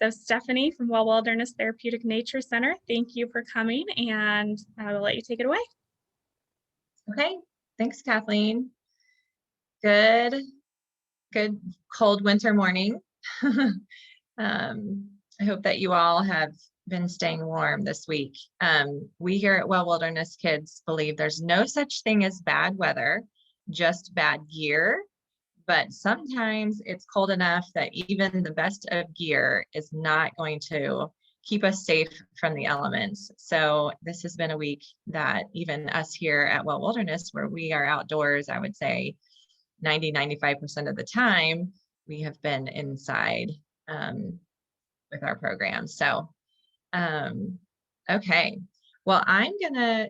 So Stephanie from Well Wilderness Therapeutic Nature Center, thank you for coming, and I will let you take it away. Okay, thanks, Kathleen. Good cold winter morning. I hope that you all have been staying warm this week. We here at Well Wilderness Kids believe there's no such thing as bad weather, just bad gear. But sometimes it's cold enough that even the best of gear is not going to keep us safe from the elements. So this has been a week that even us here at Well Wilderness, where we are outdoors, I would say 90-95% of the time, we have been inside with our program. So, okay. Well, I'm gonna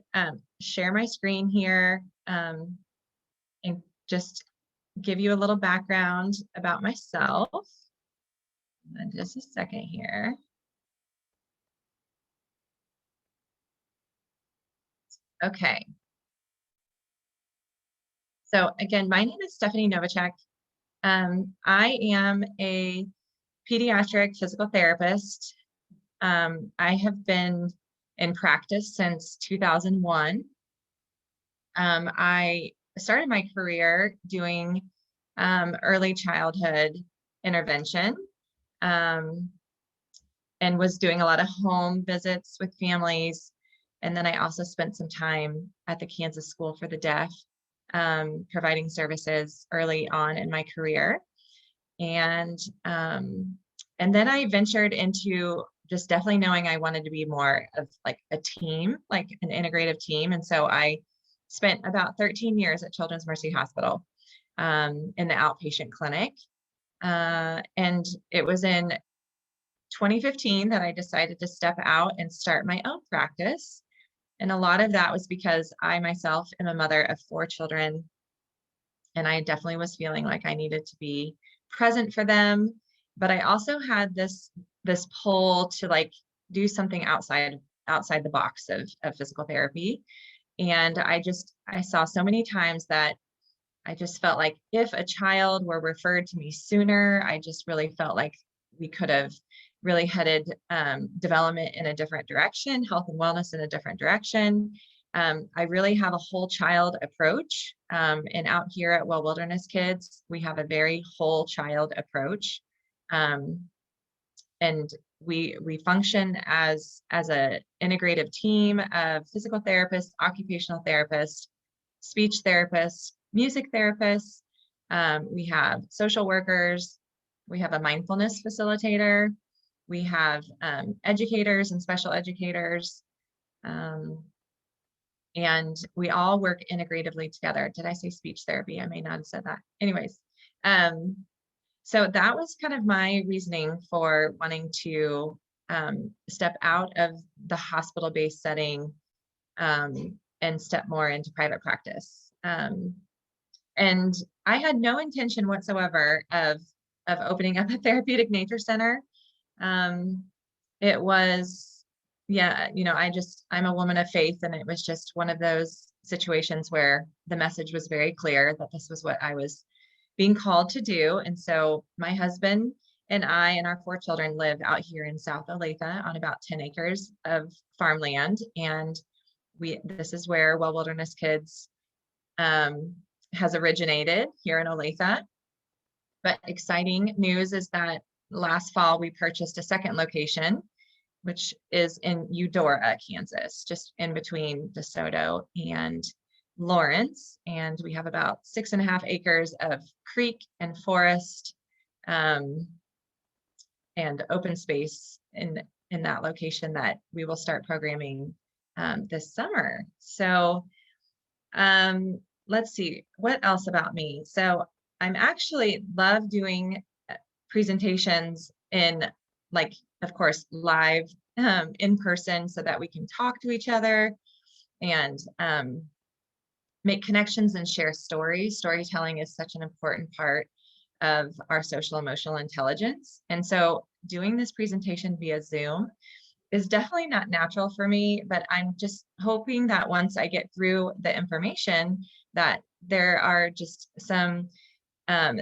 share my screen here and just give you a little background about myself. Just a second here. Okay. So again, my name is Stephanie Novacek. I am a pediatric physical therapist. I have been in practice since 2001. I started my career doing early childhood intervention and was doing a lot of home visits with families. And then I also spent some time at the Kansas School for the Deaf, providing services early on in my career. And then I ventured into just definitely knowing I wanted to be more of like a team, like an integrative team. And so I spent about 13 years at Children's Mercy Hospital in the outpatient clinic. And it was in 2015 that I decided to step out and start my own practice. And a lot of that was because I myself am a mother of 4 children. And I definitely was feeling like I needed to be present for them. But I also had this pull to like do something outside the box of physical therapy. And I saw so many times that I just felt like if a child were referred to me sooner, I just really felt like we could have really headed development in a different direction, health and wellness in a different direction. I really have a whole child approach. And out here at Well Wilderness Kids, we have a very whole child approach. And we function as an integrative team of physical therapists, occupational therapists, speech therapists, music therapists. We have social workers. We have a mindfulness facilitator. We have educators and special educators. And we all work integratively together. Did I say speech therapy? I may not have said that. Anyways, so that was kind of my reasoning for wanting to step out of the hospital-based setting and step more into private practice. And I had no intention whatsoever of opening up a therapeutic nature center. It was, yeah, I'm a woman of faith, and it was just one of those situations where the message was very clear that this was what I was being called to do. And so my husband and I and our 4 children live out here in South Olathe on about 10 acres of farmland. And this is where Well Wilderness Kids has originated, here in Olathe. But exciting news is that last fall we purchased a second location, which is in Eudora, Kansas, just in between DeSoto and Lawrence. And we have about 6.5 acres of creek and forest and open space in that location that we will start programming this summer. So let's see, what else about me? So I'm actually love doing presentations in, like, of course, live in person, so that we can talk to each other and make connections and share stories. Storytelling is such an important part of our social emotional intelligence. And so doing this presentation via Zoom is definitely not natural for me, but I'm just hoping that once I get through the information, that there are just some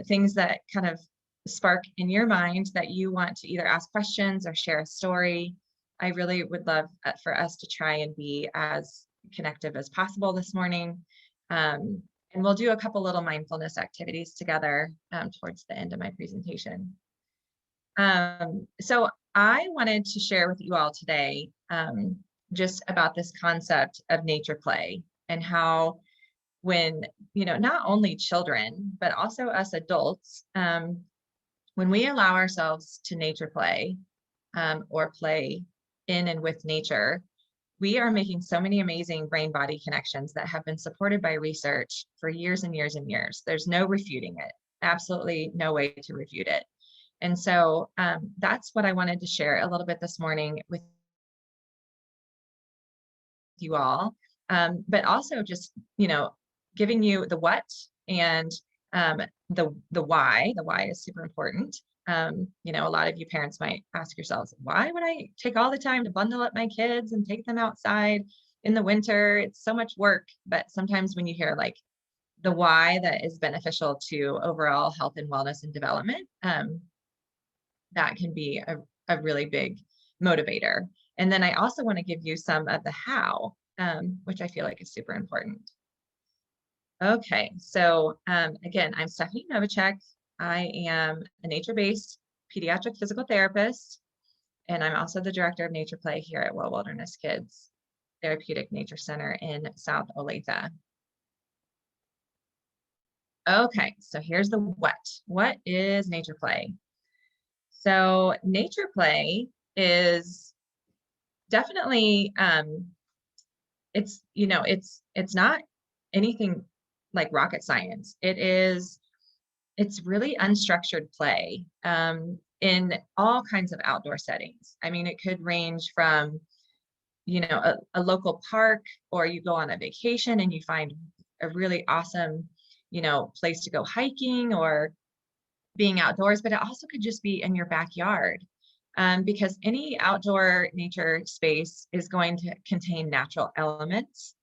things that kind of spark in your mind that you want to either ask questions or share a story. I really would love for us to try and be as connective as possible this morning. And we'll do a couple little mindfulness activities together towards the end of my presentation. So I wanted to share with you all today just about this concept of nature play, and how when, not only children, but also us adults, when we allow ourselves to nature play or play in and with nature, we are making so many amazing brain-body connections that have been supported by research for years and years and years. There's no refuting it, absolutely no way to refute it. And so that's what I wanted to share a little bit this morning with you all, but also just, giving you the what and the why. The why is super important. A lot of you parents might ask yourselves, why would I take all the time to bundle up my kids and take them outside in the winter? It's so much work. But sometimes when you hear like the why that is beneficial to overall health and wellness and development, that can be a really big motivator. And then I also want to give you some of the how, which I feel like is super important. Okay, so again, I'm Stephanie Novacek. I am a nature-based pediatric physical therapist, and I'm also the director of NaturePlay here at Well Wilderness Kids Therapeutic Nature Center in South Olathe. Okay, so here's the what. What is NaturePlay? So NaturePlay is definitely it's not anything like rocket science. It's really unstructured play in all kinds of outdoor settings. I mean, it could range from a local park, or you go on a vacation and you find a really awesome place to go hiking or being outdoors, but it also could just be in your backyard, because any outdoor nature space is going to contain natural elements.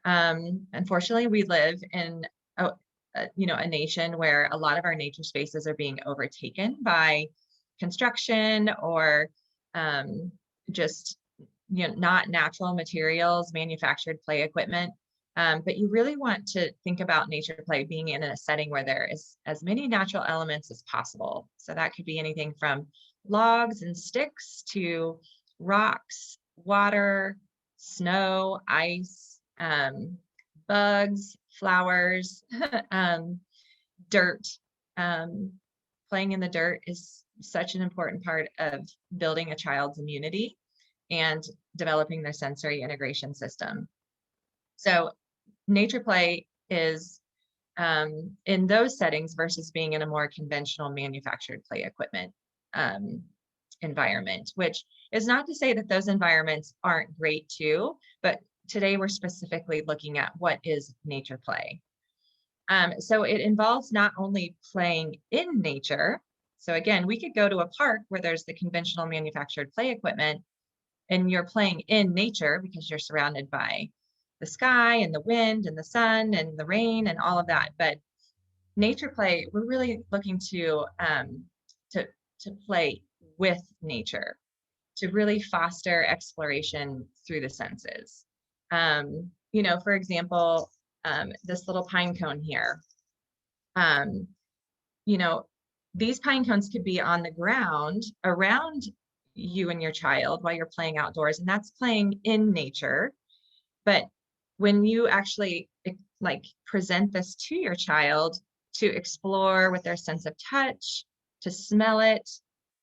Unfortunately, we live in a nation where a lot of our nature spaces are being overtaken by construction or just not natural materials, manufactured play equipment. But you really want to think about nature play being in a setting where there is as many natural elements as possible. So that could be anything from logs and sticks to rocks, water, snow, ice, bugs, flowers, dirt. Playing in the dirt is such an important part of building a child's immunity and developing their sensory integration system. So nature play is in those settings versus being in a more conventional manufactured play equipment environment, which is not to say that those environments aren't great too, but today we're specifically looking at what is nature play. So it involves not only playing in nature. So again, we could go to a park where there's the conventional manufactured play equipment and you're playing in nature because you're surrounded by the sky and the wind and the sun and the rain and all of that. But nature play, we're really looking to play with nature, to really foster exploration through the senses. For example, this little pine cone here. These pine cones could be on the ground around you and your child while you're playing outdoors, and that's playing in nature. But when you actually present this to your child to explore with their sense of touch, to smell it,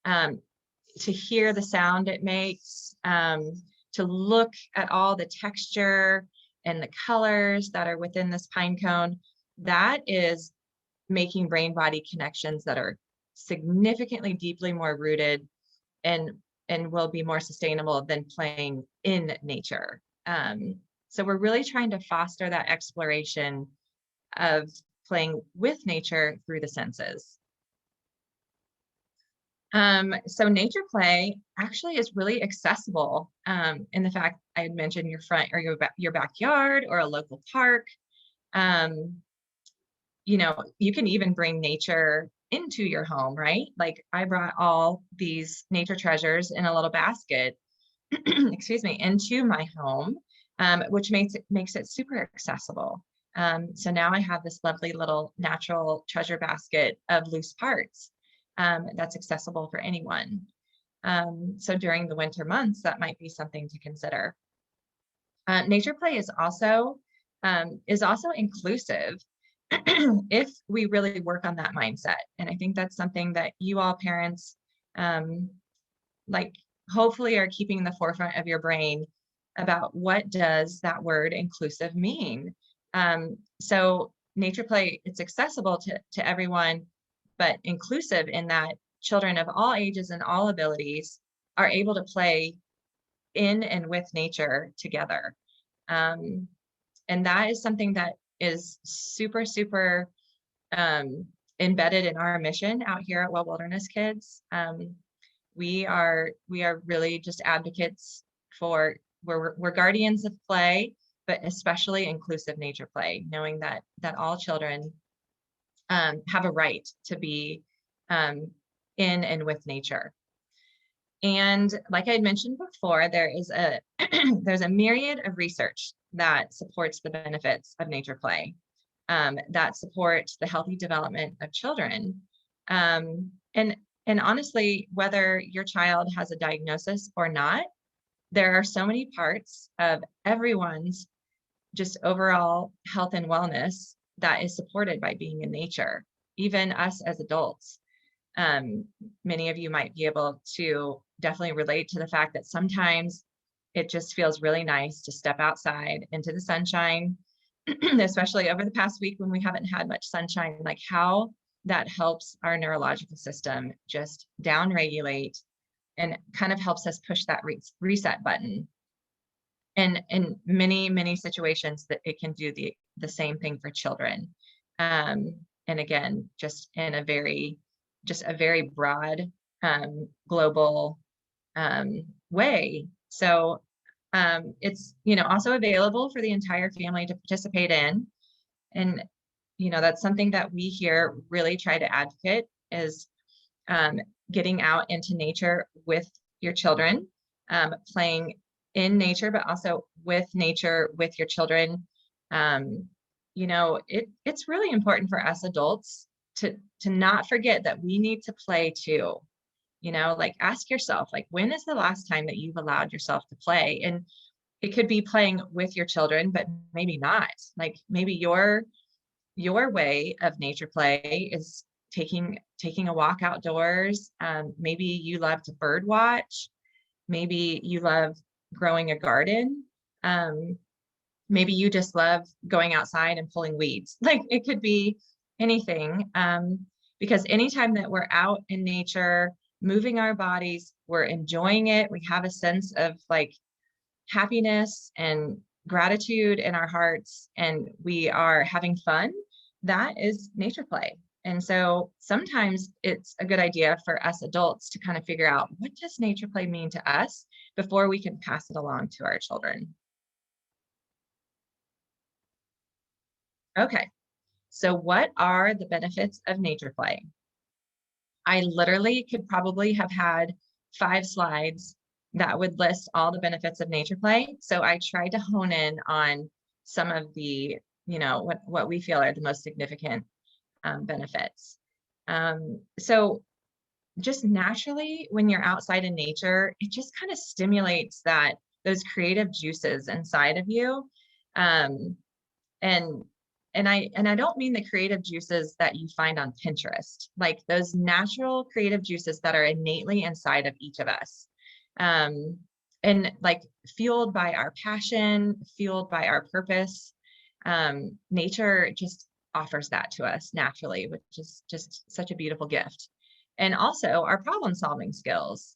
to hear the sound it makes, to look at all the texture and the colors that are within this pine cone, that is making brain-body connections that are significantly deeply more rooted and will be more sustainable than playing in nature. So we're really trying to foster that exploration of playing with nature through the senses. So nature play actually is really accessible in the fact I had mentioned your front or your backyard or a local park. You can even bring nature into your home, right? Like I brought all these nature treasures in a little basket, excuse me, into my home, which makes it super accessible. So now I have this lovely little natural treasure basket of loose parts that's accessible for anyone. So during the winter months, that might be something to consider. NaturePlay is also inclusive if we really work on that mindset. And I think that's something that you all parents, like hopefully are keeping in the forefront of your brain about what does that word inclusive mean. So NaturePlay, it's accessible to everyone, but inclusive in that children of all ages and all abilities are able to play in and with nature together. And that is something that is super, super embedded in our mission out here at Well Wilderness Kids. We are really just advocates for, we're guardians of play, but especially inclusive nature play, knowing that all children have a right to be in and with nature. And like I had mentioned before, there's a myriad of research that supports the benefits of nature play, that supports the healthy development of children. And honestly, whether your child has a diagnosis or not, there are so many parts of everyone's just overall health and wellness that is supported by being in nature, even us as adults. Many of you might be able to definitely relate to the fact that sometimes it just feels really nice to step outside into the sunshine, especially over the past week when we haven't had much sunshine, like how that helps our neurological system just down regulate and kind of helps us push that reset button. And in many, many situations that it can do the same thing for children. And again, just in a very broad, global way. So it's, also available for the entire family to participate in. And, that's something that we here really try to advocate is getting out into nature with your children, playing in nature, but also with nature with your children. It's really important for us adults to not forget that we need to play too. Like ask yourself, like, when is the last time that you've allowed yourself to play? And it could be playing with your children, but maybe not. Like maybe your way of nature play is taking a walk outdoors. Maybe you love to bird watch. Maybe you love growing a garden. Maybe you just love going outside and pulling weeds. Like it could be anything. Because anytime that we're out in nature, moving our bodies, we're enjoying it. We have a sense of like happiness and gratitude in our hearts, and we are having fun. That is nature play. And so sometimes it's a good idea for us adults to kind of figure out, what does nature play mean to us before we can pass it along to our children? Okay, so what are the benefits of nature play? I literally could probably have had 5 slides that would list all the benefits of nature play. So I tried to hone in on some of the, what we feel are the most significant benefits. So just naturally, when you're outside in nature, it just kind of stimulates those creative juices inside of you. And I don't mean the creative juices that you find on Pinterest, like those natural creative juices that are innately inside of each of us. And like fueled by our passion, fueled by our purpose. Nature just offers that to us naturally, which is just such a beautiful gift. And also our problem solving skills,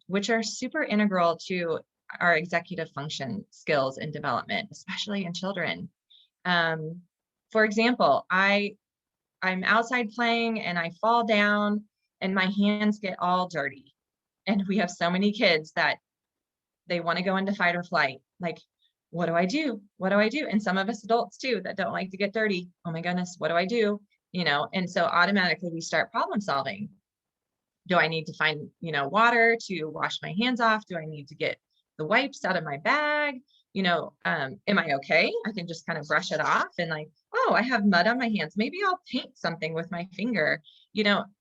which are super integral to our executive function skills and development, especially in children. For example, I'm outside playing and I fall down and my hands get all dirty. And we have so many kids that they want to go into fight or flight. Like, what do I do? What do I do? And some of us adults too that don't like to get dirty. Oh my goodness, what do I do? and so automatically we start problem solving. Do I need to find, water to wash my hands off? Do I need to get the wipes out of my bag? Am I okay? I can just kind of brush it off and like, oh, I have mud on my hands. Maybe I'll paint something with my finger.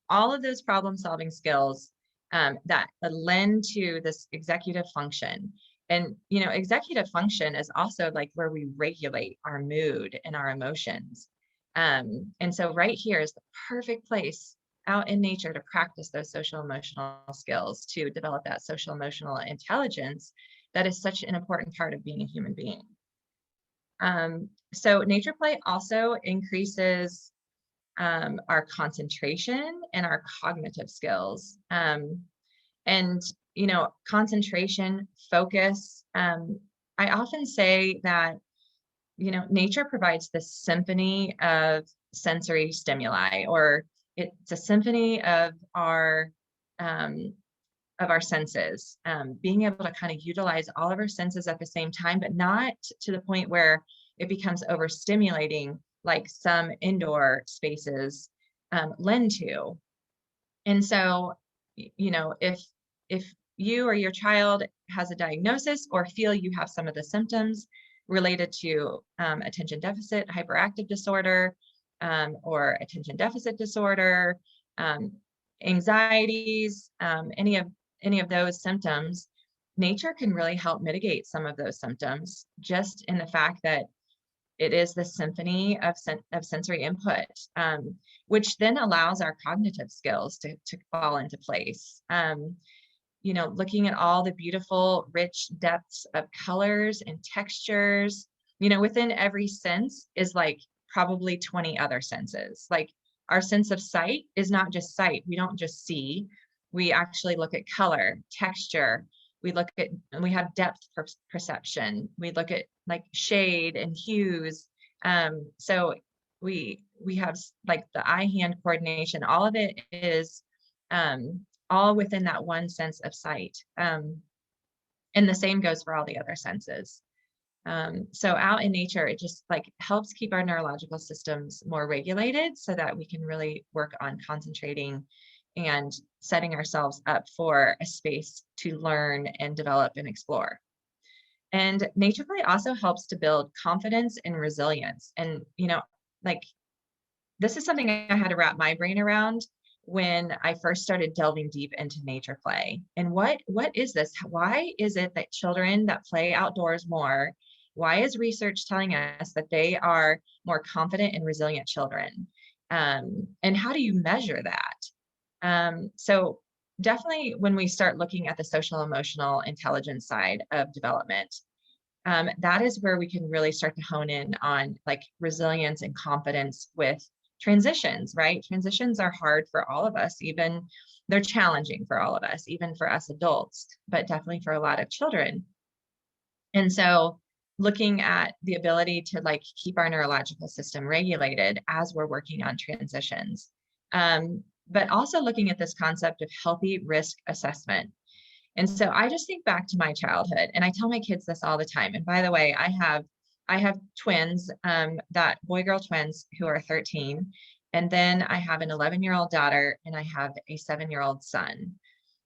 All of those problem solving skills that lend to this executive function. And, executive function is also like where we regulate our mood and our emotions. And so right here is the perfect place out in nature to practice those social emotional skills, to develop that social emotional intelligence that is such an important part of being a human being. So NaturePlay also increases our concentration and our cognitive skills. And, concentration, focus. I often say that, nature provides this symphony of sensory stimuli, or it's a symphony of our senses, being able to kind of utilize all of our senses at the same time, but not to the point where it becomes overstimulating like some indoor spaces lend to. And so, if you or your child has a diagnosis or feel you have some of the symptoms related to attention deficit hyperactive disorder, or attention deficit disorder, anxieties, any of those symptoms, nature can really help mitigate some of those symptoms, just in the fact that it is the symphony of sensory input, which then allows our cognitive skills to fall into place. Looking at all the beautiful, rich depths of colors and textures, within every sense is like probably 20 other senses. Like our sense of sight is not just sight. We don't just see. We actually look at color, texture. We have depth perception. We look at like shade and hues. So we have like the eye-hand coordination. All of it is all within that one sense of sight. And the same goes for all the other senses. So out in nature, it just like helps keep our neurological systems more regulated so that we can really work on concentrating and setting ourselves up for a space to learn and develop and explore. And NaturePlay also helps to build confidence and resilience. And, like this is something I had to wrap my brain around when I first started delving deep into NaturePlay. And what is this? Why is it that children that play outdoors more, why is research telling us that they are more confident and resilient children? And how do you measure that? So definitely when we start looking at the social emotional intelligence side of development, that is where we can really start to hone in on like resilience and confidence with transitions, right? Transitions are hard for all of us, even they're challenging for all of us, even for us adults, but definitely for a lot of children. And so looking at the ability to like keep our neurological system regulated as we're working on transitions, but also looking at this concept of healthy risk assessment. And so I just think back to my childhood, and I tell my kids this all the time. And by the way, I have twins, that boy-girl twins who are 13. And then I have an 11-year-old daughter and I have a 7-year-old son.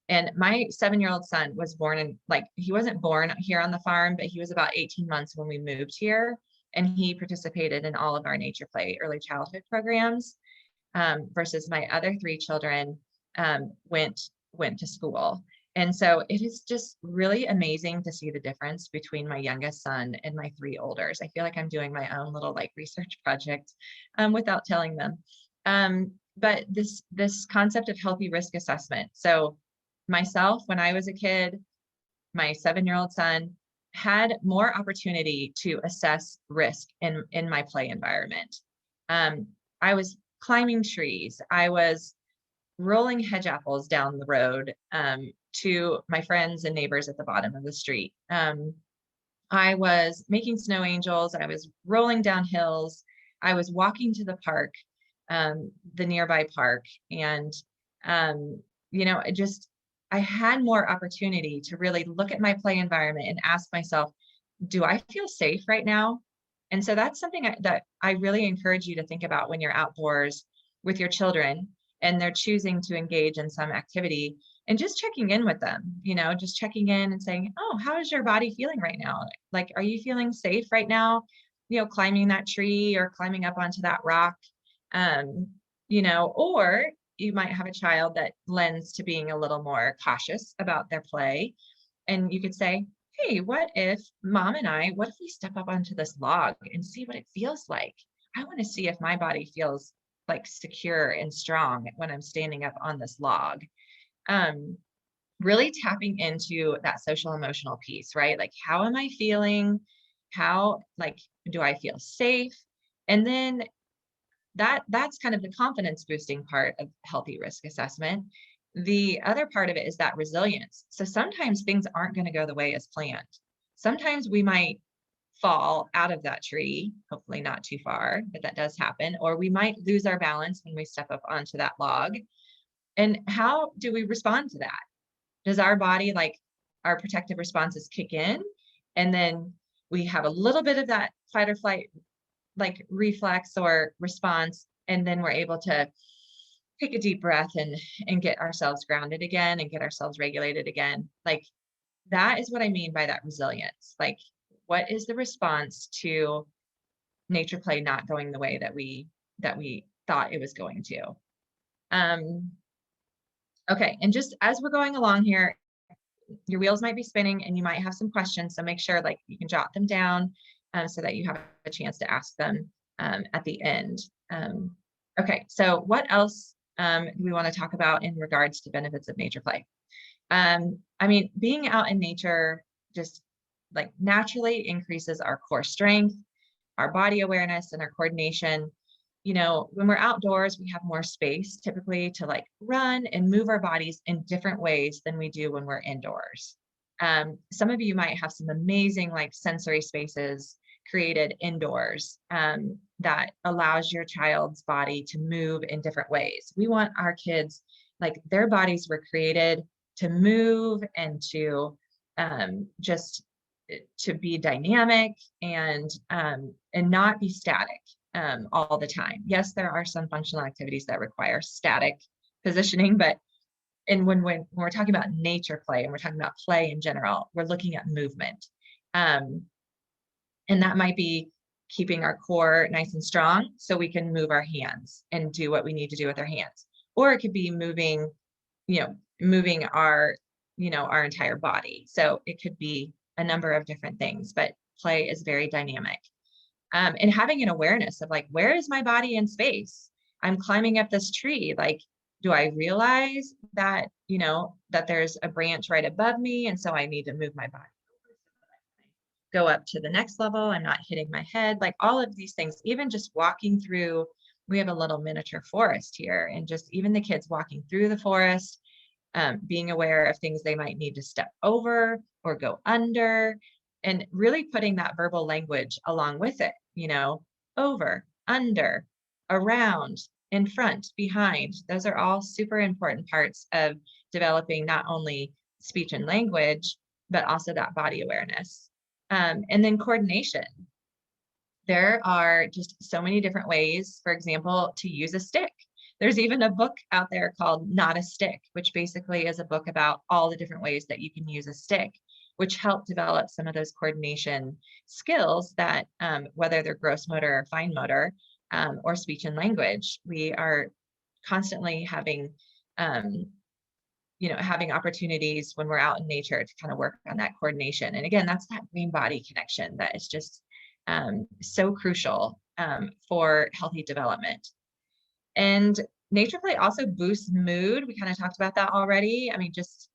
And my 7-year-old son was born in, like, he wasn't born here on the farm, but he was about 18 months when we moved here. And he participated in all of our NaturePlay early childhood programs, versus my other 3 children went to school. And so it is just really amazing to see the difference between my youngest son and my 3 olders. I feel like I'm doing my own little like research project without telling them. But this concept of healthy risk assessment. So myself, when I was a kid, my 7-year-old son had more opportunity to assess risk in my play environment. I was climbing trees. I was rolling hedge apples down the road to my friends and neighbors at the bottom of the street. I was making snow angels. I was rolling down hills. I was walking to the park, the nearby park. And, I had more opportunity to really look at my play environment and ask myself, do I feel safe right now? And so that's something that I really encourage you to think about when you're outdoors, with your children and they're choosing to engage in some activity, and just checking in with them, just checking in and saying, oh, how is your body feeling right now? Like, are you feeling safe right now? Climbing that tree or climbing up onto that rock, or you might have a child that lends to being a little more cautious about their play. And you could say, hey, what if we step up onto this log and see what it feels like? I want to see if my body feels like secure and strong when I'm standing up on this log. Really tapping into that social emotional piece, right? Like, how am I feeling? How, like, do I feel safe? And then that's kind of the confidence boosting part of healthy risk assessment. The other part of it is that resilience. So sometimes things aren't going to go the way as planned. Sometimes we might fall out of that tree, hopefully not too far, but that does happen. Or we might lose our balance when we step up onto that log. And how do we respond to that? Does our body, like, our protective responses kick in, and then we have a little bit of that fight or flight, like, reflex or response, and then we're able to take a deep breath and get ourselves grounded again and get ourselves regulated again. Like, that is what I mean by that resilience. Like, what is the response to NaturePlay not going the way that we thought it was going to? Okay, and just as we're going along here, your wheels might be spinning and you might have some questions. So make sure, like, you can jot them down so that you have a chance to ask them at the end. Okay, so what else do we want to talk about in regards to benefits of NaturePlay? I mean, being out in nature just, like, naturally increases our core strength, our body awareness, and our coordination. When we're outdoors, we have more space typically to, like, run and move our bodies in different ways than we do when we're indoors. Some of you might have some amazing, like, sensory spaces created indoors that allows your child's body to move in different ways. We want our kids, like, their bodies were created to move and to just to be dynamic and not be static all the time. Yes, there are some functional activities that require static positioning, but when we're talking about nature play and we're talking about play in general, we're looking at movement. And that might be keeping our core nice and strong so we can move our hands and do what we need to do with our hands. Or it could be moving our, our entire body. So it could be a number of different things, but play is very dynamic. And having an awareness of, like, where is my body in space? I'm climbing up this tree. Like, do I realize that, that there's a branch right above me? And so I need to move my body go up to the next level. I'm not hitting my head, like, all of these things, even just walking through, we have a little miniature forest here, and just even the kids walking through the forest, being aware of things they might need to step over or go under, and really putting that verbal language along with it, over, under, around, in front, behind. Those are all super important parts of developing not only speech and language, but also that body awareness. And then coordination. There are just so many different ways, for example, to use a stick. There's even a book out there called Not a Stick, which basically is a book about all the different ways that you can use a stick, which help develop some of those coordination skills that, whether they're gross motor or fine motor, or speech and language, we are constantly having having opportunities when we're out in nature to kind of work on that coordination. And again, that's that brain body connection that is just so crucial for healthy development. And NaturePlay also boosts mood. We kind of talked about that already. I mean, just,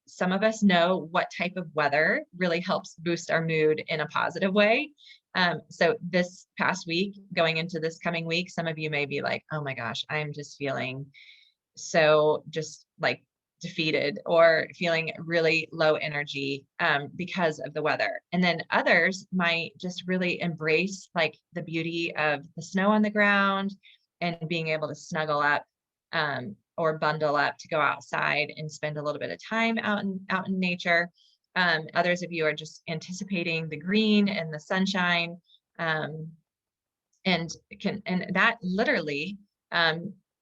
some of us know what type of weather really helps boost our mood in a positive way. So this past week, going into this coming week, some of you may be like, oh my gosh, I'm just feeling so just, like, defeated or feeling really low energy because of the weather. And then others might just really embrace, like, the beauty of the snow on the ground and being able to snuggle up or bundle up to go outside and spend a little bit of time out in nature. Others of you are just anticipating the green and the sunshine, and that literally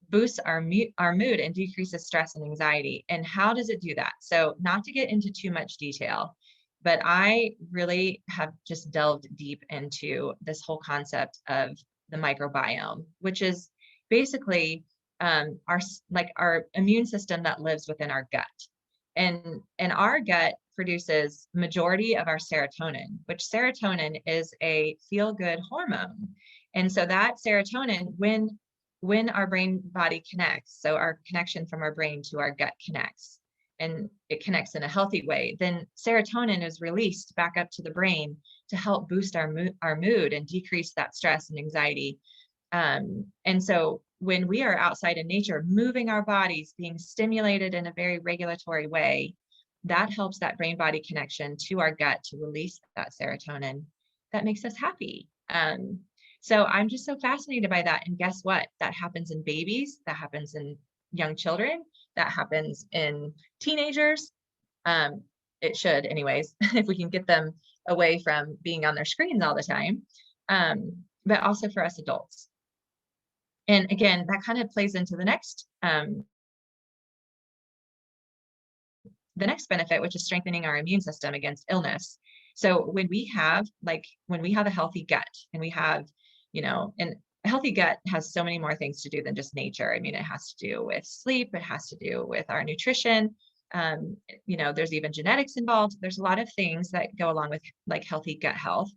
boosts our mood and decreases stress and anxiety. And how does it do that? So not to get into too much detail, but I really have just delved deep into this whole concept of the microbiome, which is basically our immune system that lives within our gut. And our gut produces majority of our serotonin, which serotonin is a feel-good hormone. And so that serotonin, when our brain body connects, so our connection from our brain to our gut connects, and it connects in a healthy way, then serotonin is released back up to the brain to help boost our mood and decrease that stress and anxiety. And so when we are outside in nature, moving our bodies, being stimulated in a very regulatory way, that helps that brain body connection to our gut to release that serotonin that makes us happy. So I'm just so fascinated by that. And guess what? That happens in babies, that happens in young children, that happens in teenagers. It should anyways, if we can get them away from being on their screens all the time, but also for us adults. And again, that kind of plays into the next benefit, which is strengthening our immune system against illness. So when we have a healthy gut, and we have, and a healthy gut has so many more things to do than just nature. I mean, it has to do with sleep, it has to do with our nutrition. There's even genetics involved. There's a lot of things that go along with like healthy gut health.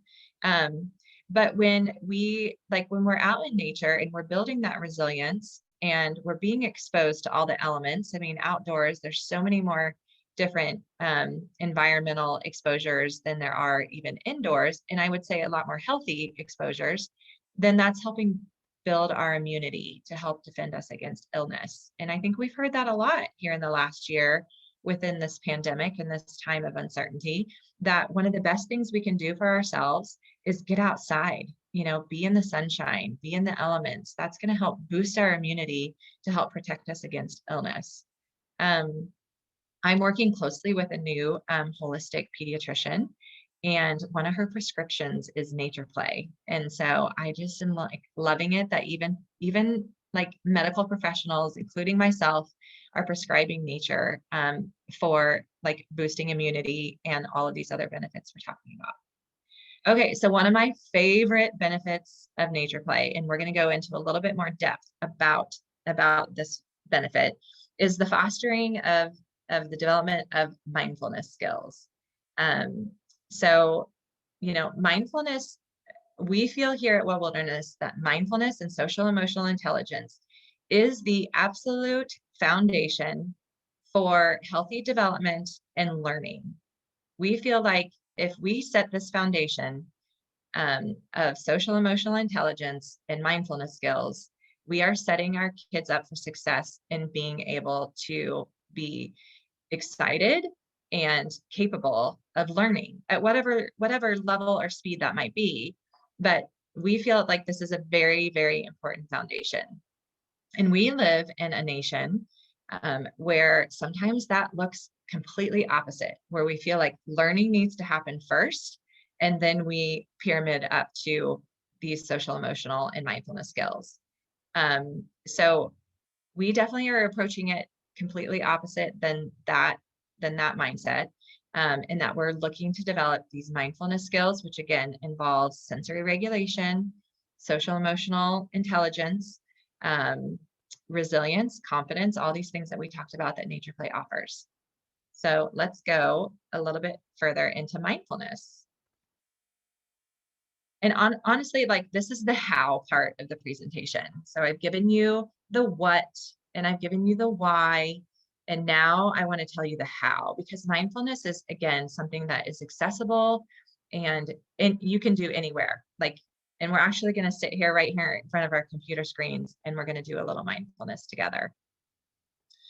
But when we're out in nature and we're building that resilience and we're being exposed to all the elements, I mean, outdoors, there's so many more different environmental exposures than there are even indoors. And I would say a lot more healthy exposures, then that's helping build our immunity to help defend us against illness. And I think we've heard that a lot here in the last year within this pandemic and this time of uncertainty, that one of the best things we can do for ourselves is get outside, be in the sunshine, be in the elements. That's going to help boost our immunity to help protect us against illness. I'm working closely with a new holistic pediatrician, and one of her prescriptions is NaturePlay. And so I just am like loving it that even like medical professionals, including myself, are prescribing nature for like boosting immunity and all of these other benefits we're talking about. Okay, so one of my favorite benefits of NaturePlay, and we're going to go into a little bit more depth about this benefit, is the fostering of the development of mindfulness skills. So, mindfulness, we feel here at Well Wilderness that mindfulness and social emotional intelligence is the absolute foundation for healthy development and learning. We feel like if we set this foundation of social emotional intelligence and mindfulness skills, we are setting our kids up for success in being able to be excited and capable of learning at whatever level or speed that might be. But we feel like this is a very, very important foundation. And we live in a nation where sometimes that looks completely opposite, where we feel like learning needs to happen first, and then we pyramid up to these social, emotional, and mindfulness skills. So we definitely are approaching it completely opposite than that mindset, in that we're looking to develop these mindfulness skills, which again involves sensory regulation, social emotional intelligence, resilience, confidence, all these things that we talked about that NaturePlay offers. So let's go a little bit further into mindfulness. And honestly, like this is the how part of the presentation. So I've given you the what, and I've given you the why, and now I want to tell you the how, because mindfulness is, again, something that is accessible and you can do anywhere. And we're actually going to sit here right here in front of our computer screens, and we're going to do a little mindfulness together.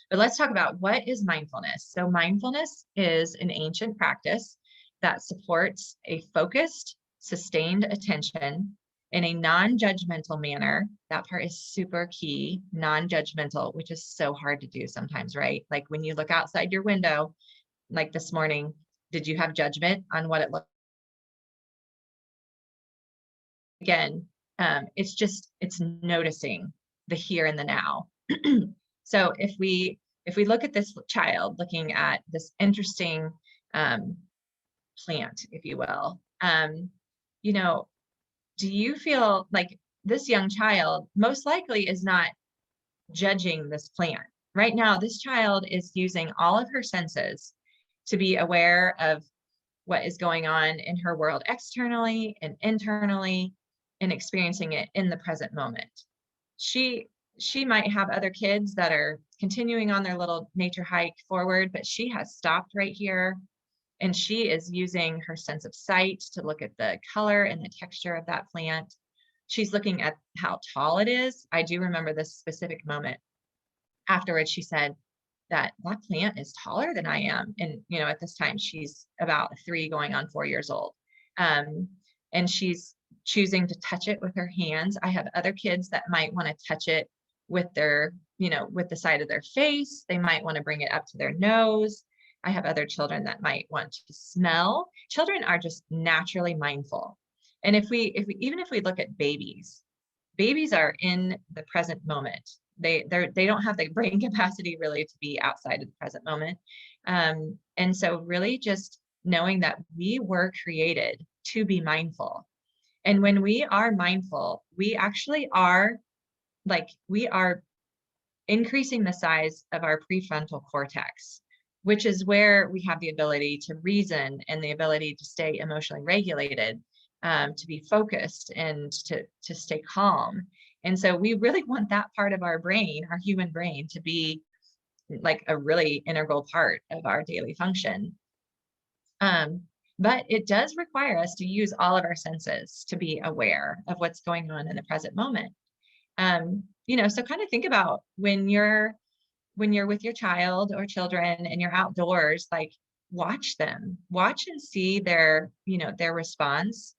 But let's talk about what is mindfulness. So mindfulness is an ancient practice that supports a focused, sustained attention in a non-judgmental manner. That part is super key, non-judgmental, which is so hard to do sometimes, right? Like when you look outside your window, like this morning, did you have judgment on what it looked like? Again, it's noticing the here and the now. So if we look at this child looking at this interesting plant, if you will, you know, do you feel like this young child most likely is not judging this plant? Right now, this child is using all of her senses to be aware of what is going on in her world externally and internally, and experiencing it in the present moment. She might have other kids that are continuing on their little nature hike forward, but she has stopped right here, and she is using her sense of sight to look at the color and the texture of that plant. She's looking at how tall it is. I do remember this specific moment. Afterwards, she said that plant is taller than I am. And, you know, at this time, she's about 3 going on 4 years old. And she's choosing to touch it with her hands. I have other kids that might want to touch it with their, you know, with the side of their face. They might want to bring it up to their nose. I have other children that might want to smell. Children are just naturally mindful. And if we even if we look at babies are in the present moment. They don't have the brain capacity really to be outside of the present moment. And so really just knowing that we were created to be mindful. And when we are mindful, we actually are increasing the size of our prefrontal cortex, which is where we have the ability to reason and the ability to stay emotionally regulated, to be focused and to stay calm. And so we really want that part of our brain, our human brain, to be like a really integral part of our daily function. But it does require us to use all of our senses to be aware of what's going on in the present moment. You know, so kind of think about when you're with your child or children and you're outdoors, like watch them, watch and see their, you know, their response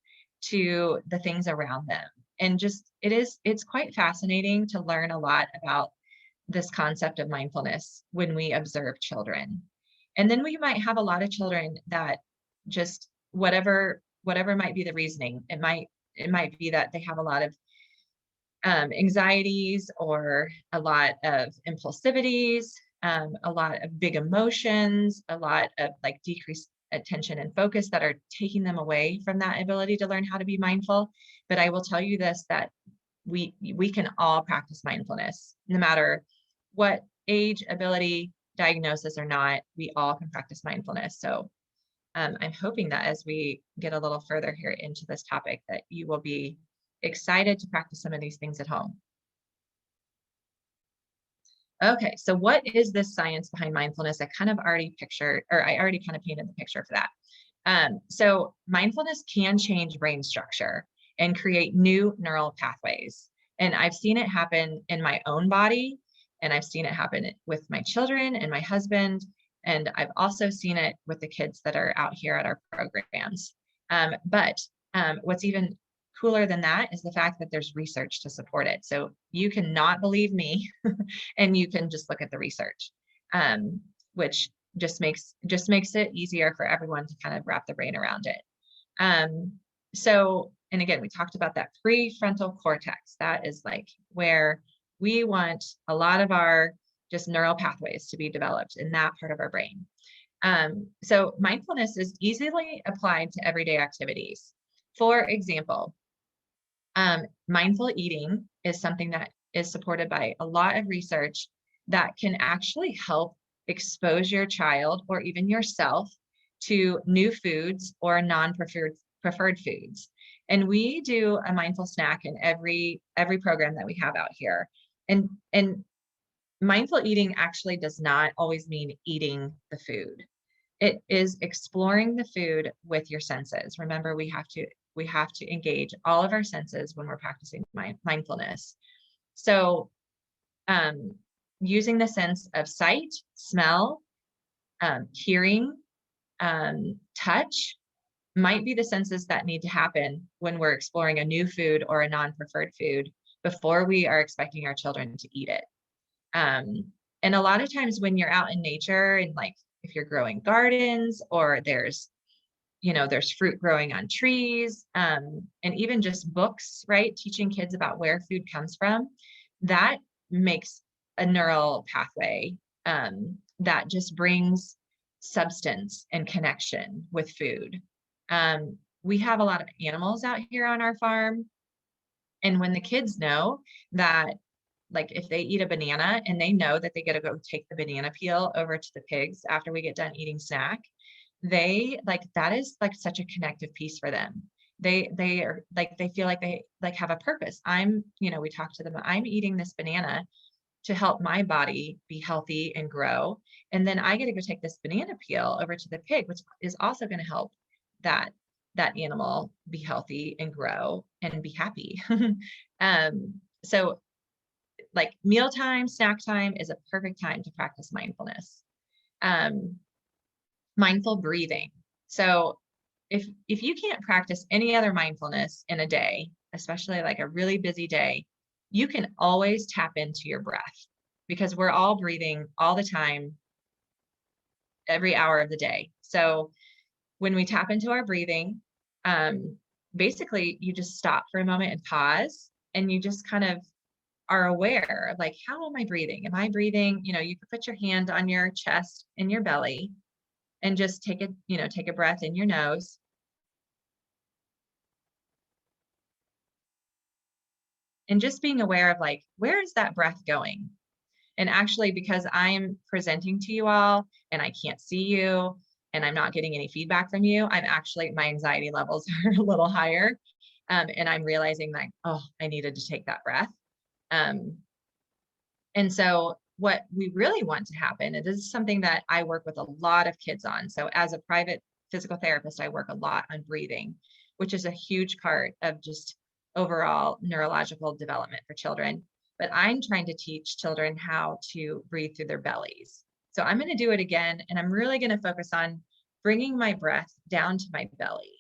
to the things around them. And just, it's quite fascinating to learn a lot about this concept of mindfulness when we observe children. And then we might have a lot of children that just whatever might be the reasoning, it might be that they have a lot of anxieties or a lot of impulsivities, a lot of big emotions, a lot of like decreased attention and focus that are taking them away from that ability to learn how to be mindful. But I will tell you this, that we can all practice mindfulness, no matter what age, ability, diagnosis or not, we all can practice mindfulness. So I'm hoping that as we get a little further here into this topic, that you will be excited to practice some of these things at home. Okay, so what is this science behind mindfulness? I already kind of painted the picture for that. So mindfulness can change brain structure and create new neural pathways. And I've seen it happen in my own body, and I've seen it happen with my children and my husband, and I've also seen it with the kids that are out here at our programs. But what's even cooler than that is the fact that there's research to support it. So you cannot believe me and you can just look at the research, which just makes it easier for everyone to kind of wrap their brain around it. So, and again, we talked about that prefrontal cortex. That is like where we want a lot of our just neural pathways to be developed in that part of our brain. So mindfulness is easily applied to everyday activities. For example, mindful eating is something that is supported by a lot of research that can actually help expose your child or even yourself to new foods or preferred foods. And we do a mindful snack in every program that we have out here. And mindful eating actually does not always mean eating the food. It is exploring the food with your senses. Remember, we have to engage all of our senses when we're practicing mindfulness. So using the sense of sight, smell, hearing, touch might be the senses that need to happen when we're exploring a new food or a non-preferred food before we are expecting our children to eat it. And a lot of times when you're out in nature, and like if you're growing gardens or there's fruit growing on trees, and even just books, right? Teaching kids about where food comes from. that makes a neural pathway that just brings substance and connection with food. We have a lot of animals out here on our farm. And when the kids know that, like, if they eat a banana and they know that they got to go take the banana peel over to the pigs after we get done eating snack, they like, that is like such a connective piece for them. They are like, they feel like they like have a purpose. We talk to them, I'm eating this banana to help my body be healthy and grow. And then I get to go take this banana peel over to the pig, which is also going to help that animal be healthy and grow and be happy. So like mealtime, snack time is a perfect time to practice mindfulness. Mindful breathing. So if you can't practice any other mindfulness in a day, especially like a really busy day, you can always tap into your breath, because we're all breathing all the time, every hour of the day. So when we tap into our breathing, basically you just stop for a moment and pause, and you just kind of are aware of like, how am I breathing? Am I breathing? You can put your hand on your chest and your belly and just take a breath in your nose. And just being aware of like, where is that breath going? And actually, because I'm presenting to you all and I can't see you and I'm not getting any feedback from you, my anxiety levels are a little higher. And I'm realizing like, oh, I needed to take that breath. And so what we really want to happen, and this is something that I work with a lot of kids on. So as a private physical therapist, I work a lot on breathing, which is a huge part of just overall neurological development for children. But I'm trying to teach children how to breathe through their bellies. So I'm going to do it again, and I'm really going to focus on bringing my breath down to my belly,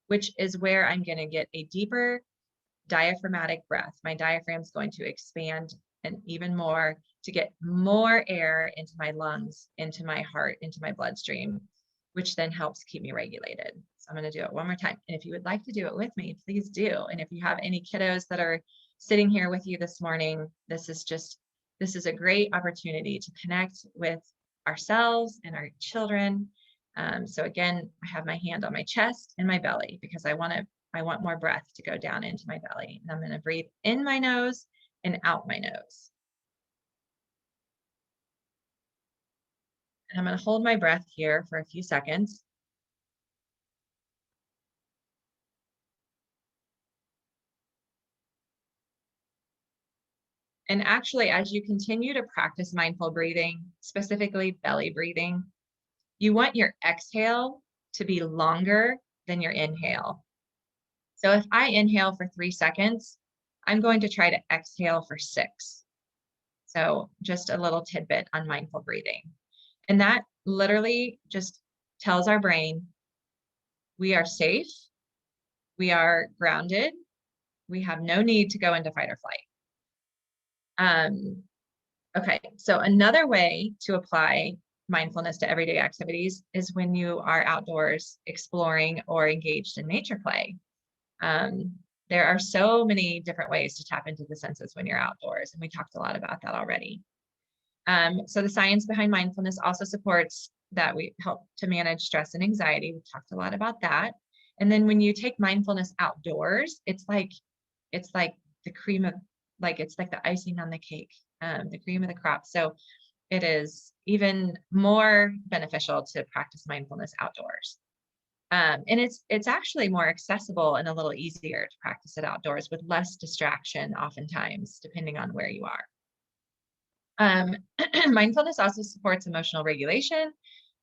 which is where I'm going to get a deeper diaphragmatic breath. My diaphragm is going to expand and even more to get more air into my lungs, into my heart, into my bloodstream, which then helps keep me regulated. So I'm going to do it one more time. And if you would like to do it with me, please do. And if you have any kiddos that are sitting here with you this morning, this is a great opportunity to connect with ourselves and our children. So again, I have my hand on my chest and my belly because I want more breath to go down into my belly. And I'm going to breathe in my nose and out my nose. And I'm going to hold my breath here for a few seconds. And actually, as you continue to practice mindful breathing, specifically belly breathing, you want your exhale to be longer than your inhale. So if I inhale for 3 seconds, I'm going to try to exhale for 6. So just a little tidbit on mindful breathing. And that literally just tells our brain we are safe, we are grounded, we have no need to go into fight or flight. Okay, so another way to apply mindfulness to everyday activities is when you are outdoors exploring or engaged in nature play. There are so many different ways to tap into the senses when you're outdoors, and we talked a lot about that already. So the science behind mindfulness also supports that we help to manage stress and anxiety. We talked a lot about that. And then when you take mindfulness outdoors, it's like the cream of, like, it's like the icing on the cake, the cream of the crop. So it is even more beneficial to practice mindfulness outdoors. And it's actually more accessible and a little easier to practice it outdoors with less distraction, oftentimes, depending on where you are. Mindfulness also supports emotional regulation,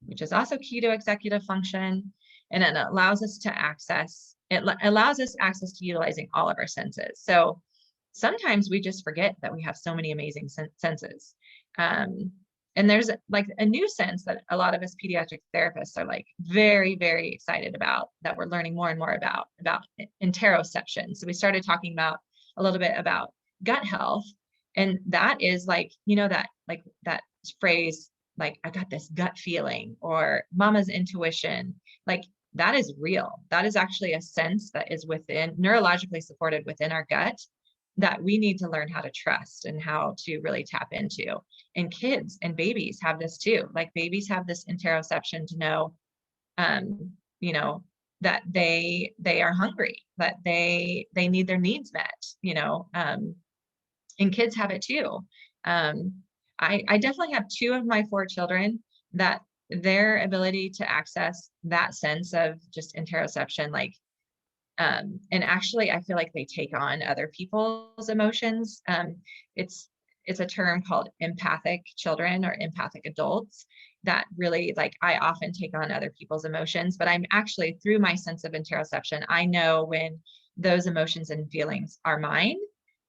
which is also key to executive function, and it allows us access to utilizing all of our senses. So sometimes we just forget that we have so many amazing senses. And there's like a new sense that a lot of us pediatric therapists are like very, very excited about, that we're learning more and more about interoception. So we started talking about a little bit about gut health. And that is like, that phrase, like, I got this gut feeling, or mama's intuition, like that is real. That is actually a sense that is neurologically supported within our gut. that we need to learn how to trust and how to really tap into. And kids and babies have this too. Like babies have this interoception to know, you know, that they are hungry, that they need their needs met, and kids have it too. I definitely have 2 of my 4 children that their ability to access that sense of just interoception, like, and actually I feel like they take on other people's emotions. It's a term called empathic children or empathic adults that really, like, I often take on other people's emotions, but I'm actually, through my sense of interoception, I know when those emotions and feelings are mine.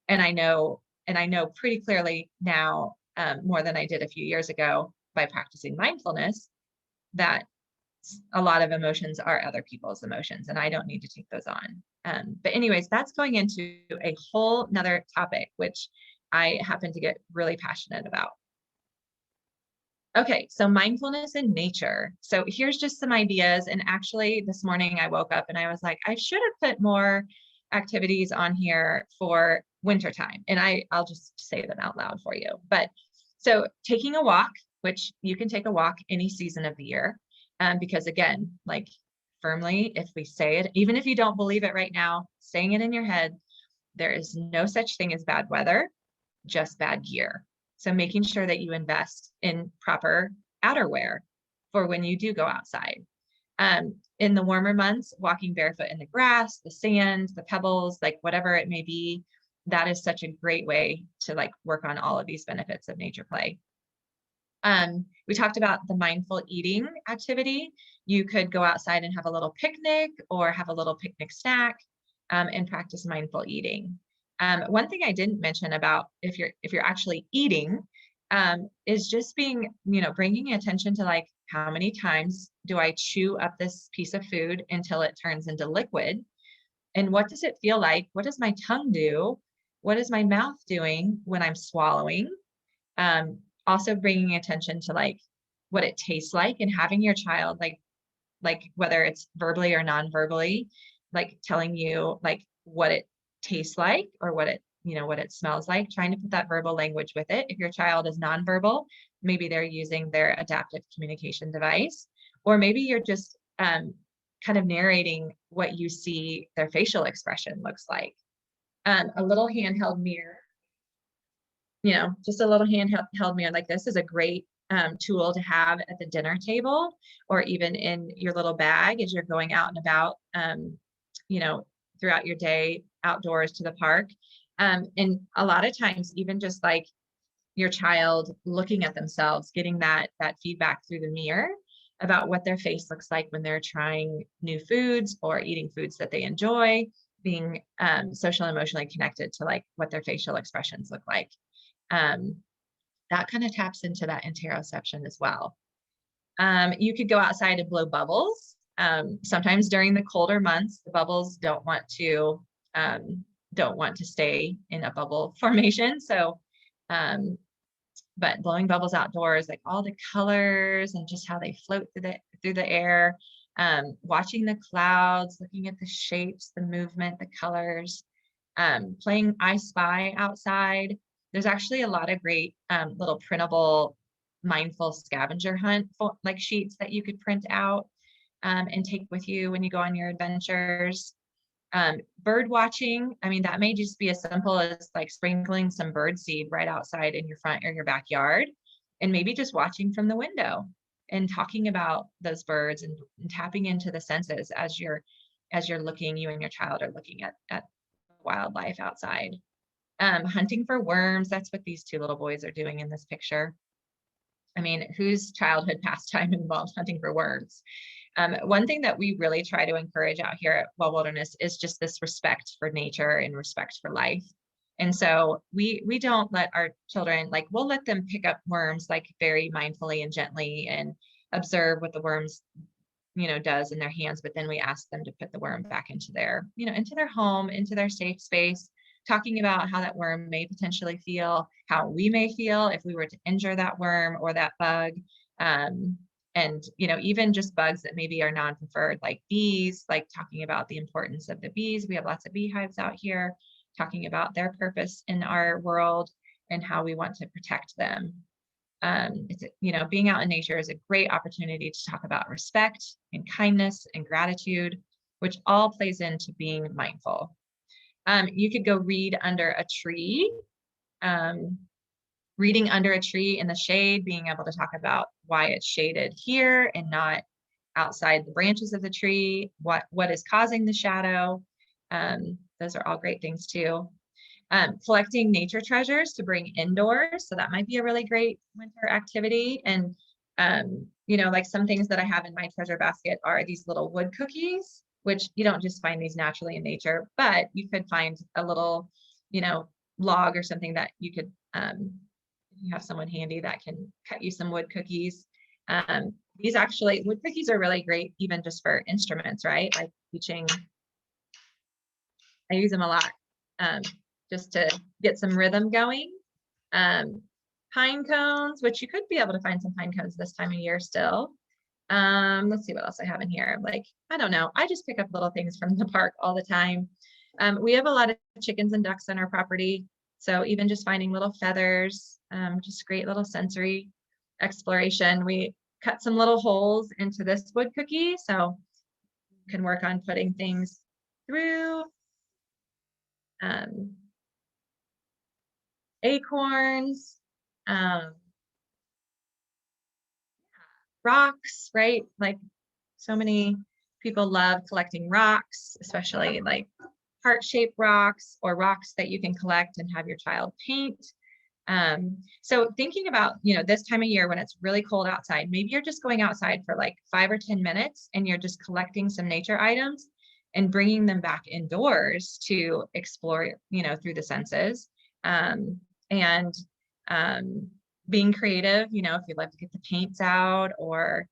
And I know pretty clearly now, more than I did a few years ago by practicing mindfulness, that a lot of emotions are other people's emotions and I don't need to take those on. But anyways, that's going into a whole nother topic, which I happen to get really passionate about. Okay, so mindfulness and nature. So here's just some ideas. And actually this morning I woke up and I was like, I should have put more activities on here for wintertime. And I'll just say them out loud for you. But so taking a walk, which you can take a walk any season of the year. Because again, like, firmly, if we say it, even if you don't believe it right now, saying it in your head, there is no such thing as bad weather, just bad gear. So making sure that you invest in proper outerwear for when you do go outside. In the warmer months, walking barefoot in the grass, the sand, the pebbles, like whatever it may be, that is such a great way to, like, work on all of these benefits of NaturePlay. We talked about the mindful eating activity. You could go outside and have a little picnic or have a little picnic snack, and practice mindful eating. One thing I didn't mention about if you're actually eating, is just being, bringing attention to, like, how many times do I chew up this piece of food until it turns into liquid? And what does it feel like? What does my tongue do? What is my mouth doing when I'm swallowing? Also bringing attention to, like, what it tastes like, and having your child, like whether it's verbally or non-verbally, like telling you, like, what it tastes like or what it smells like, trying to put that verbal language with it. If your child is nonverbal, maybe they're using their adaptive communication device, or maybe you're just kind of narrating what you see their facial expression looks like. A little handheld mirror, just a little handheld mirror like this is a great tool to have at the dinner table, or even in your little bag as you're going out and about, throughout your day outdoors to the park. And a lot of times, even just like your child looking at themselves, getting that feedback through the mirror about what their face looks like when they're trying new foods or eating foods that they enjoy, being social and emotionally connected to, like, what their facial expressions look like. That kind of taps into that interoception as well. You could go outside and blow bubbles. Sometimes during the colder months, the bubbles don't want to stay in a bubble formation. So, but blowing bubbles outdoors, like all the colors and just how they float through the air, watching the clouds, looking at the shapes, the movement, the colors, playing I Spy outside. There's actually a lot of great little printable mindful scavenger hunt like sheets that you could print out and take with you when you go on your adventures. Bird watching, I mean, that may just be as simple as, like, sprinkling some bird seed right outside in your front or your backyard, and maybe just watching from the window and talking about those birds and tapping into the senses as you're looking, you and your child are looking at wildlife outside. Hunting for worms, that's what these 2 little boys are doing in this picture. I mean, whose childhood pastime involves hunting for worms? One thing that we really try to encourage out here at Well Wilderness is just this respect for nature and respect for life. And so we don't let our children, like, we'll let them pick up worms, like, very mindfully and gently, and observe what the worms, does in their hands. But then we ask them to put the worm back into their home, into their safe space, talking about how that worm may potentially feel, how we may feel if we were to injure that worm or that bug. And, even just bugs that maybe are non-preferred, like bees, like talking about the importance of the bees. We have lots of beehives out here, talking about their purpose in our world and how we want to protect them. Being out in nature is a great opportunity to talk about respect and kindness and gratitude, which all plays into being mindful. You could go read under a tree. Reading under a tree in the shade, being able to talk about why it's shaded here and not outside the branches of the tree, what is causing the shadow. Those are all great things too. Collecting nature treasures to bring indoors. So that might be a really great winter activity. And, like some things that I have in my treasure basket are these little wood cookies, which you don't just find these naturally in nature, but you could find a little, log or something that you could, you have someone handy that can cut you some wood cookies. Wood cookies are really great, even just for instruments, right? Like teaching, I use them a lot, just to get some rhythm going. Pine cones, which you could be able to find some pine cones this time of year still. Let's see what else I have in here. I don't know. I just pick up little things from the park all the time. We have a lot of chickens and ducks on our property. So even just finding little feathers, just great little sensory exploration. We cut some little holes into this wood cookie, so you can work on putting things through. Acorns, rocks, right? Like so many people love collecting rocks, especially like heart-shaped rocks or rocks that you can collect and have your child paint. So thinking about, this time of year when it's really cold outside, maybe you're just going outside for like 5 or 10 minutes and you're just collecting some nature items and bringing them back indoors to explore, through the senses. Being creative, if you'd like to get the paints out or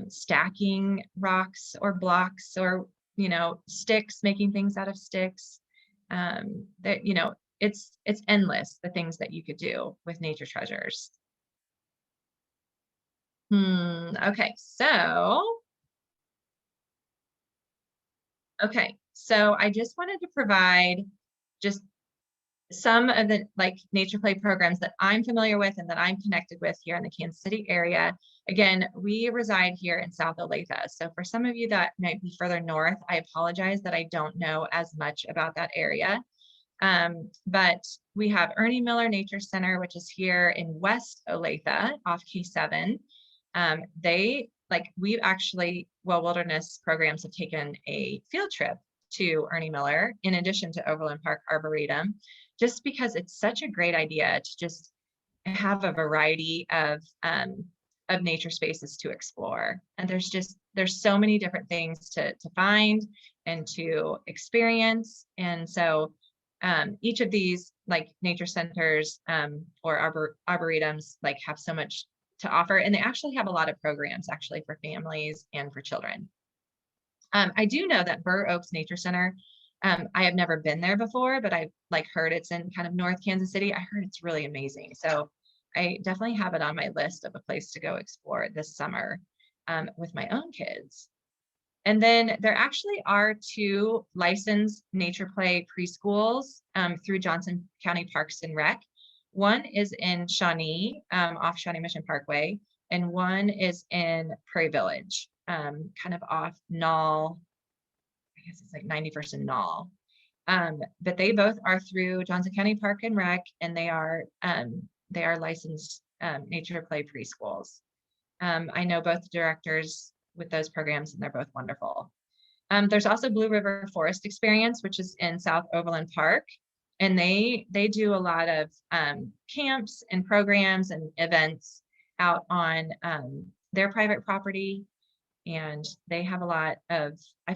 stacking rocks or blocks or, sticks, making things out of sticks. It's endless, the things that you could do with nature treasures. Okay, so I just wanted to provide just some of the NaturePlay programs that I'm familiar with and that I'm connected with here in the Kansas City area. Again, we reside here in South Olathe. So for some of you that might be further north, I apologize that I don't know as much about that area. But we have Ernie Miller Nature Center, which is here in West Olathe off K7. Wilderness programs have taken a field trip to Ernie Miller in addition to Overland Park Arboretum, just because it's such a great idea to just have a variety of nature spaces to explore. And there's so many different things to find and to experience. And so each of these nature centers or arboretums have so much to offer, and they actually have a lot of programs actually for families and for children. I do know that Burr Oaks Nature Center, I have never been there before, but I've heard it's in kind of North Kansas City. I heard it's really amazing. So I definitely have it on my list of a place to go explore this summer with my own kids. And then there actually are 2 licensed NaturePlay preschools through Johnson County Parks and Rec. One is in Shawnee, off Shawnee Mission Parkway, and one is in Prairie Village, kind of off Knoll. I guess it's 91st and Knoll. But they both are through Johnson County Park and Rec, and they are licensed NaturePlay preschools. I know both directors with those programs, and they're both wonderful. There's also Blue River Forest Experience, which is in South Overland Park, and they do a lot of camps and programs and events out on their private property. And they have I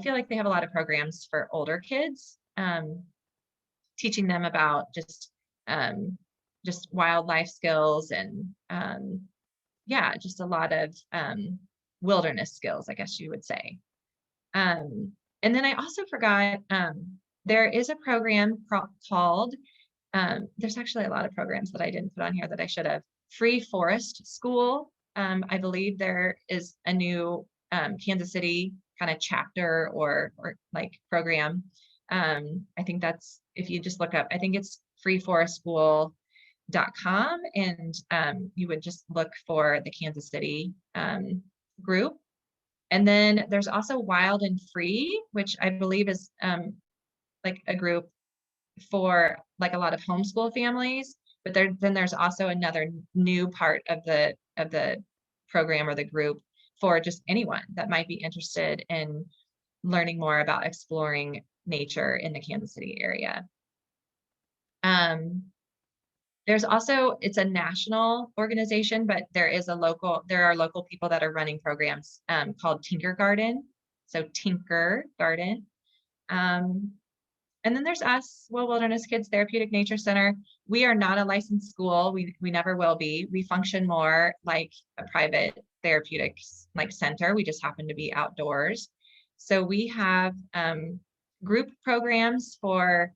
feel like they have a lot of programs for older kids, teaching them about just wildlife skills and just a lot of wilderness skills, I guess you would say. And then I also forgot, there is a program called, there's actually a lot of programs that I didn't put on here that I should have. Free Forest School. I believe there is a new Kansas City kind of chapter or program. I think that's if you just look up, I think it's freeforestschool.com, and you would just look for the Kansas City group. And then there's also Wild and Free, which I believe is like a group for like a lot of homeschool families. But then there's also another new part of the program or the group for just anyone that might be interested in learning more about exploring nature in the Kansas City area. There's also, it's a national organization, but there are local people that are running programs called Tinker Garden. So Tinker Garden. And then there's us, Well Wilderness Kids Therapeutic Nature Center. We are not a licensed school. We never will be. We function more like a private therapeutic like center. We just happen to be outdoors. So we have group programs for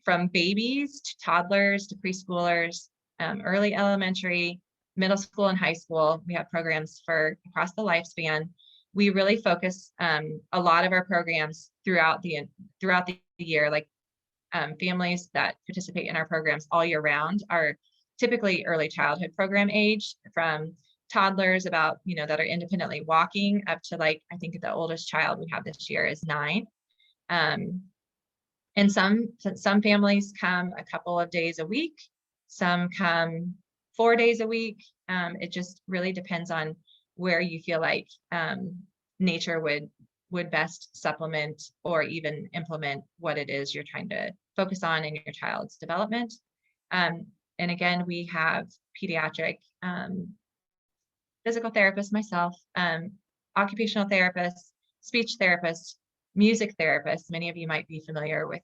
from babies to toddlers to preschoolers, early elementary, middle school, and high school. We have programs for across the lifespan. We really focus a lot of our programs throughout the year. Like families that participate in our programs all year round are typically early childhood program age, from toddlers about, that are independently walking up to, like, I think the oldest child we have this year is 9. And some families come a couple of days a week, some come 4 days a week. It just really depends on where you feel like nature would best supplement or even implement what it is you're trying to focus on in your child's development. And again, we have pediatric physical therapists, myself, occupational therapists, speech therapists, music therapists. Many of you might be familiar with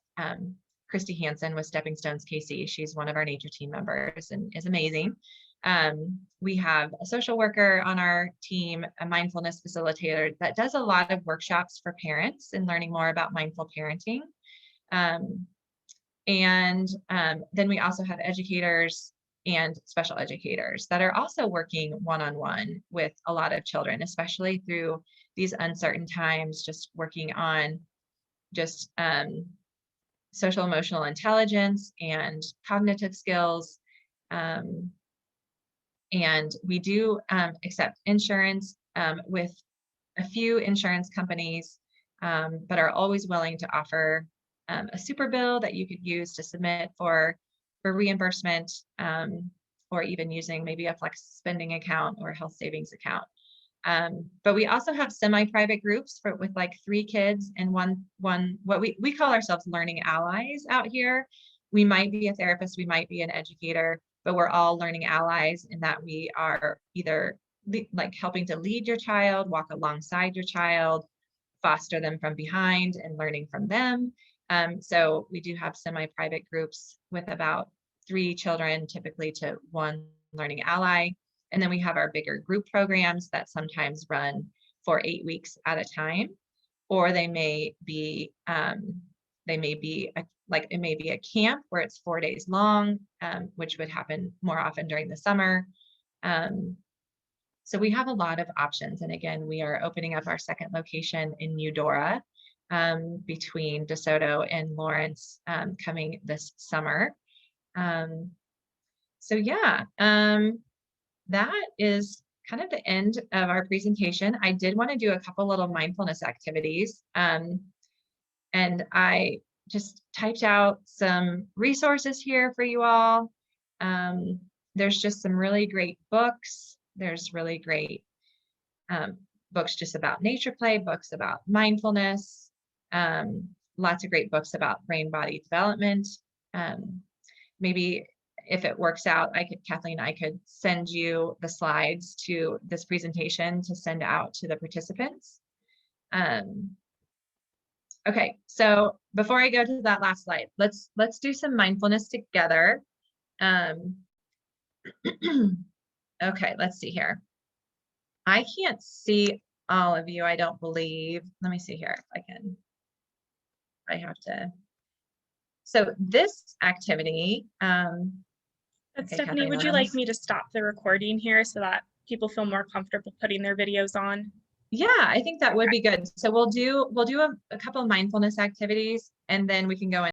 Christy Hansen with Stepping Stones KC. She's one of our nature team members and is amazing. We have a social worker on our team, a mindfulness facilitator that does a lot of workshops for parents and learning more about mindful parenting. And then we also have educators and special educators that are also working one-on-one with a lot of children, especially through these uncertain times, just working on just social emotional intelligence and cognitive skills. And we do accept insurance with a few insurance companies, but are always willing to offer a super bill that you could use to submit for reimbursement, or even using maybe a flex spending account or a health savings account. But we also have semi-private groups with like 3 kids and one what we call ourselves learning allies out here. We might be a therapist, we might be an educator, but we're all learning allies in that we are either like helping to lead your child, walk alongside your child, foster them from behind and learning from them. So we do have semi-private groups with about 3 children, typically to 1 learning ally. And then we have our bigger group programs that sometimes run for 8 weeks at a time, or it may be a camp where it's 4 days long, which would happen more often during the summer. So we have a lot of options. And again, we are opening up our second location in Eudora, between DeSoto and Lawrence, coming this summer. So yeah, that is kind of the end of our presentation. I did want to do a couple little mindfulness activities. And I just typed out some resources here for you all. There's just some really great books. There's really great books just about NaturePlay, books about mindfulness, lots of great books about brain-body development. Maybe if it works out, Kathleen, I could send you the slides to this presentation to send out to the participants. Okay, so before I go to that last slide, let's do some mindfulness together. Okay, let's see here. I can't see all of you, I don't believe. Let me see here if I can. I have to. So this activity. Okay, Stephanie, Kathleen, would you like me to stop the recording here so that people feel more comfortable putting their videos on? Yeah, I think that would be good. So we'll do a couple of mindfulness activities, and then we can go in.